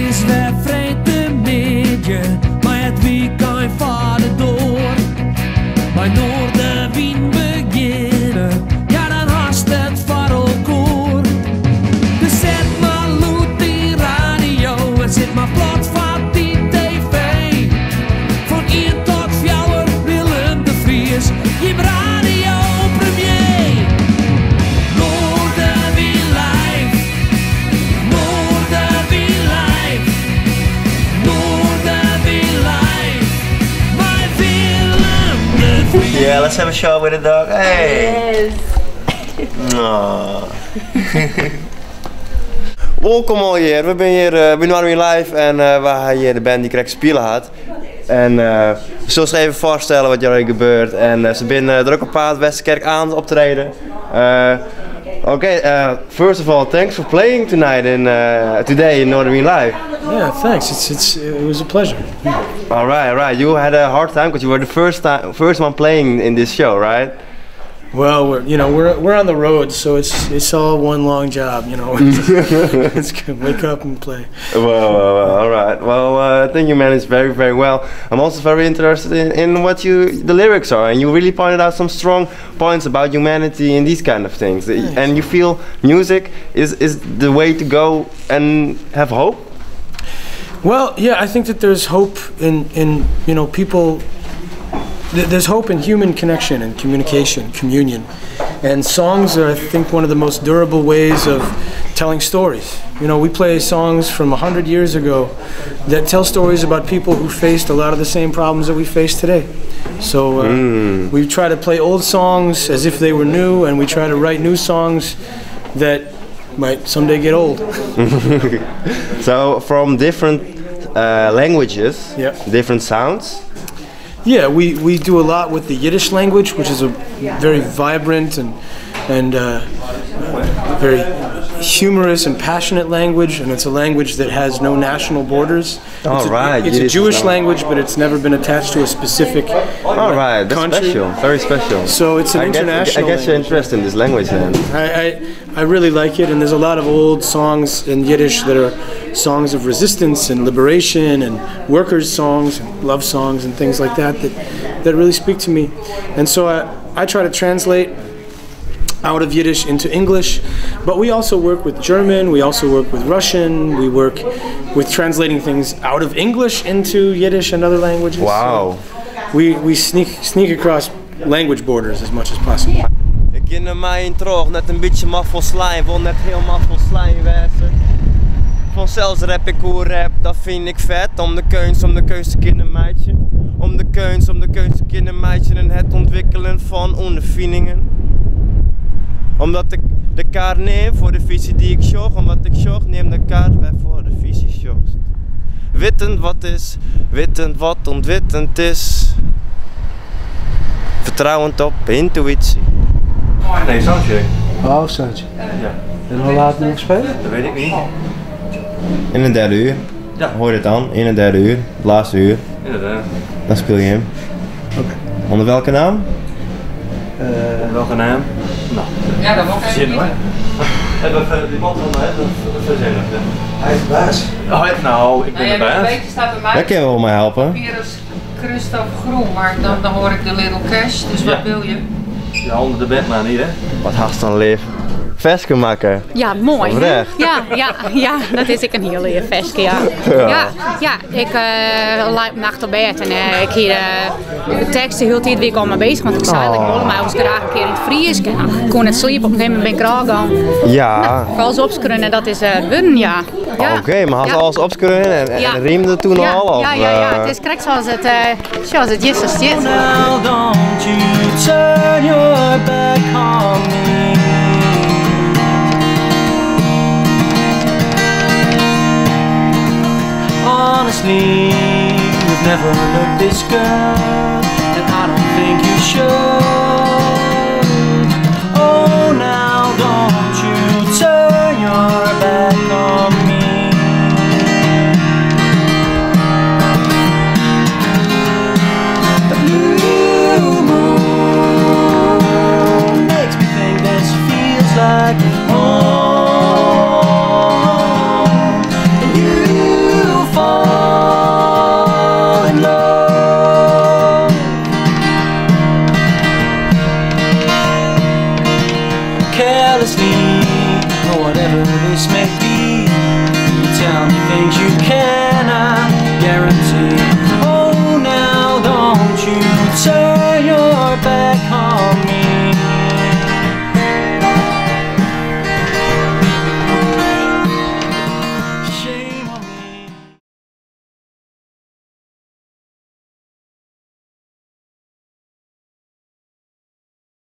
is weer vreemde meedje, maar het wie kan je vader door. Bij Noorderwien beginnen, ja dan haast het varrelkoor. Dus zet maar loet die radio en zet maar plat van die tv. Van 1 tot 4 Willem de Vries, je radio premier. Noorderwien live, Noorderwien live, Noorderwien live, my Willem de Vries. Yeah, let's have a show with the dog. Hey! Yes. Oh. Welkom al hier, we zijn hier bij Noorderwien live en we hebben hier de band die krijgt spelen had. En we zullen ze even voorstellen wat er gebeurt. En ze zijn er ook op paard Westerkerk aan optreden. First of all, thanks for playing tonight today in Noorderwien live. Yeah, thanks. It was a pleasure. All right. You had a hard time because you were the first one playing in this show, right? Well, we're on the road, so it's all one long job, you know. It's good. Wake up and play. Well, all right. Well, I think you managed very, very well. I'm also very interested in what the lyrics are, and you really pointed out some strong points about humanity and these kind of things. Nice. And you feel music is the way to go and have hope? Well, yeah, I think that there's hope in people. There's hope in human connection and communication, communion. And songs are, I think, one of the most durable ways of telling stories. You know, we play songs from 100 years ago that tell stories about people who faced a lot of the same problems that we face today. So we try to play old songs as if they were new, and we try to write new songs that might someday get old. So from different languages, different sounds. Yeah, we do a lot with the Yiddish language, which is a very vibrant and very humorous and passionate language, and it's a language that has no national borders. It's a Jewish language, but it's never been attached to a specific that's country. Special, very special. So it's an international. I guess your interest in this language then. I really like it, and there's a lot of old songs in Yiddish that are songs of resistance and liberation, and workers' songs, and love songs, and things like that really speak to me. And so I try to translate out of Yiddish into English, but we also work with German, we also work with Russian, we work with translating things out of English into Yiddish and other languages. Wow. So we sneak across language borders as much as possible. Ik ken mij in terug, net een beetje maffel slime, wil net heel maffel slime wezen. Vanzelfs rap ik hoe rap, dat vind ik vet. Om de keus kindermeidje. Om de keus kindermeidje en het ontwikkelen van ondervindingen. Omdat ik de kaart neem voor de visie die ik zocht. Omdat ik zocht, neem de kaart weg voor de visie zocht. Witten wat is, witten wat ontwittend is. Vertrouwend op intuïtie. Nee, soundcheck. Oh, soundcheck. Ja. En hoe laat moet ik spelen? Dat weet ik niet. In een derde uur. Ja. Hoor je het dan? In een derde uur. Het laatste uur. Inderdaad. Dan speel je hem. Oké. Onder welke naam? Welke naam? Nou. Ja, dat mag Zin hoor. Hebben die man van mij verzinnen? Hij is de baas. Oh, nou, ik ben de baas. Weet je, staat bij mij. Daar kunnen we wel mee helpen. Virus Christophe Groen, maar dan hoor ik de Little Cash, dus wat wil je? Ja, onder de bed maar niet hè. Wat haast dan leef. Versken maken. Ja, mooi. Oprecht. Ja, dat is ik een heel leer versken, ja. Ja, ik laat nacht op bed en ik hier de teksten heel tijd weer al mee bezig, want ik zei dat ik wilde mij eens graag een keer in het Fries en ik kon het sliepen, op een gegeven moment ben ik er al gaan. Ja. Nou, alles opskrunnen, dat is wurden, ja. Oké, maar had ze alles opskrunnen en riemde toen al? Ja, het is correct zoals het is als dit. Now don't you turn your back on me. Honestly, we've never looked this good, and I don't think you should. Oh, now don't you turn your back on me. The blue moon makes me think this feels like home. And you alles wie